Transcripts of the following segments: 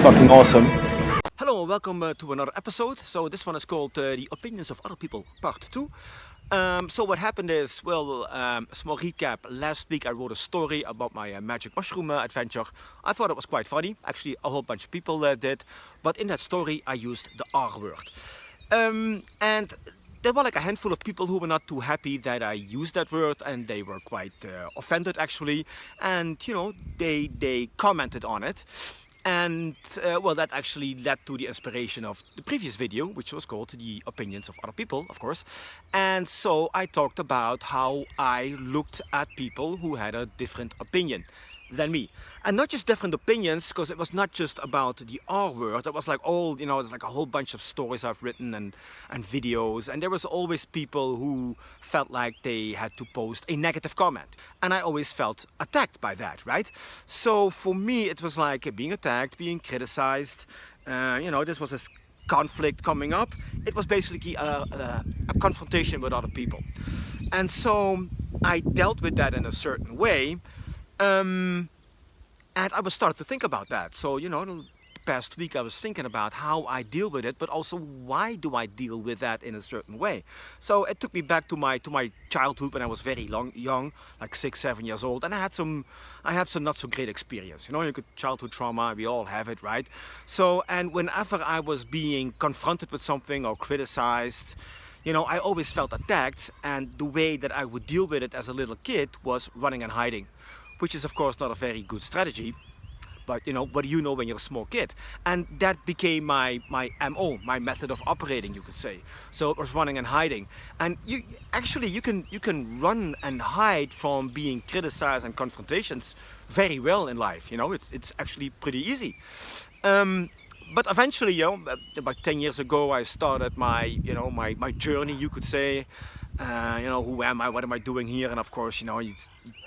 fucking awesome. Hello and welcome to another episode. So this one is called The Opinions of Other People, Part 2. So what happened is, a small recap. Last week I wrote a story about my magic mushroom adventure. I thought it was quite funny. Actually, a whole bunch of people did. But in that story I used the R word. And there were like a handful of people who were not too happy that I used that word, and they were quite offended actually. And you know, they commented on it. And that actually led to the inspiration of the previous video, which was called The Opinions of Other People, of course. And so I talked about how I looked at people who had a different opinion than me. And not just different opinions, because it was not just about the R word. It was like it's like a whole bunch of stories I've written and videos. And there was always people who felt like they had to post a negative comment. And I always felt attacked by that, right? So for me, it was like being attacked, being criticized. This was a conflict coming up. It was basically a confrontation with other people. And so I dealt with that in a certain way. And I was started to think about that. So, the past week I was thinking about how I deal with it, but also why do I deal with that in a certain way. So it took me back to my childhood when I was very young, like 6-7 years old, and I had some not so great experience. You get childhood trauma, we all have it, right? So, and whenever I was being confronted with something or criticized, I always felt attacked, and the way that I would deal with it as a little kid was running and hiding, which is of course not a very good strategy. But what do you know when you're a small kid? And that became my MO, my method of operating, you could say. So it was running and hiding. And you can run and hide from being criticized and confrontations very well in life. It's actually pretty easy. But eventually, about 10 years ago, I started my journey, you could say. Who am I? What am I doing here? And of course, you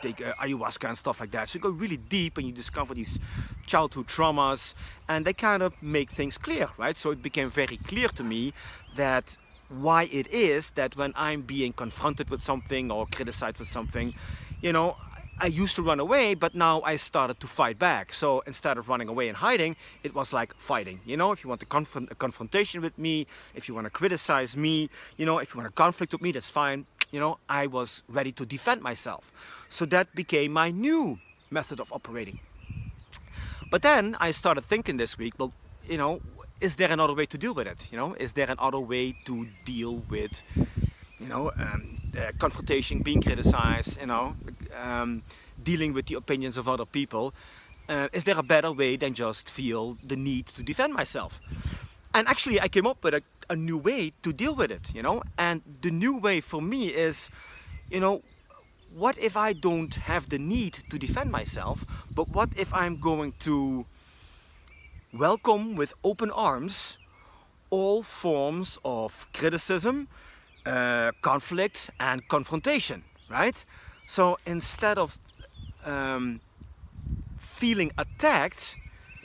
take ayahuasca and stuff like that. So you go really deep and you discover these childhood traumas, and they kind of make things clear, right? So it became very clear to me that why it is that when I'm being confronted with something or criticized with something, I used to run away, but now I started to fight back. So instead of running away and hiding, it was like fighting. If you want a confrontation with me, if you want to criticize me, if you want a conflict with me, that's fine. I was ready to defend myself. So that became my new method of operating. But then I started thinking this week, is there another way to deal with it? Is there another way to deal with confrontation, being criticized, dealing with the opinions of other people? Is there a better way than just feel the need to defend myself? And actually I came up with a new way to deal with it, and the new way for me is, what if I don't have the need to defend myself, but what if I'm going to welcome with open arms all forms of criticism, conflict and confrontation, right? So instead of feeling attacked,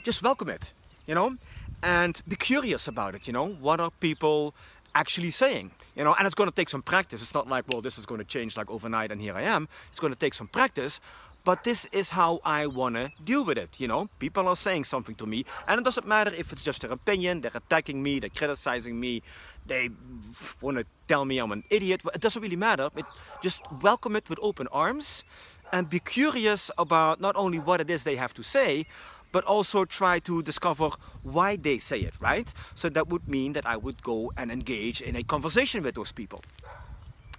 just welcome it, and be curious about it. What are people actually saying? And it's going to take some practice. It's not like, well, this is going to change like overnight and here I am. It's going to take some practice. But this is how I want to deal with it, People are saying something to me, and it doesn't matter if it's just their opinion, they're attacking me, they're criticizing me, they want to tell me I'm an idiot. It doesn't really matter. Just welcome it with open arms and be curious about not only what it is they have to say, but also try to discover why they say it, right? So that would mean that I would go and engage in a conversation with those people.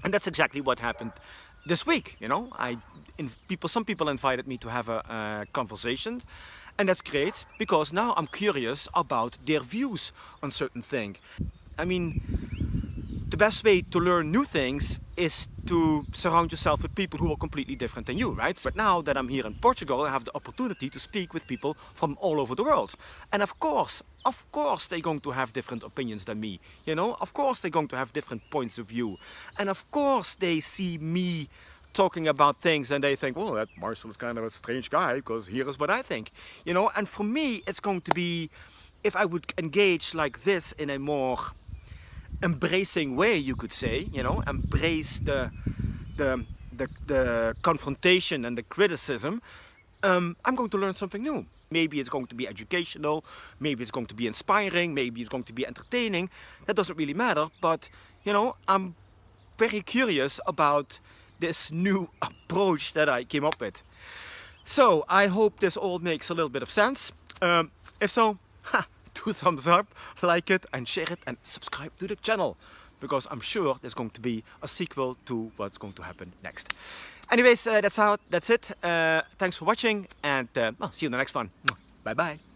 And that's exactly what happened this week. Some people invited me to have a conversation, and that's great because now I'm curious about their views on certain things. I mean, the best way to learn new things is to surround yourself with people who are completely different than you, right? But now that I'm here in Portugal, I have the opportunity to speak with people from all over the world. And of course, they're going to have different opinions than me. Of course, they're going to have different points of view. And of course, they see me talking about things and they think, well, that Marcel is kind of a strange guy because here is what I think. And for me, it's going to be, if I would engage like this in a more embracing way, you could say, embrace the confrontation and the criticism, I'm going to learn something new. Maybe it's going to be educational, maybe it's going to be inspiring, maybe it's going to be entertaining. That doesn't really matter, but you know, I'm very curious about this new approach that I came up with. So I hope this all makes a little bit of sense. If so, 2 thumbs up, like it and share it and subscribe to the channel, because I'm sure there's going to be a sequel to what's going to happen next. Anyways, that's it. Thanks for watching, and I'll see you in the next one. Bye bye.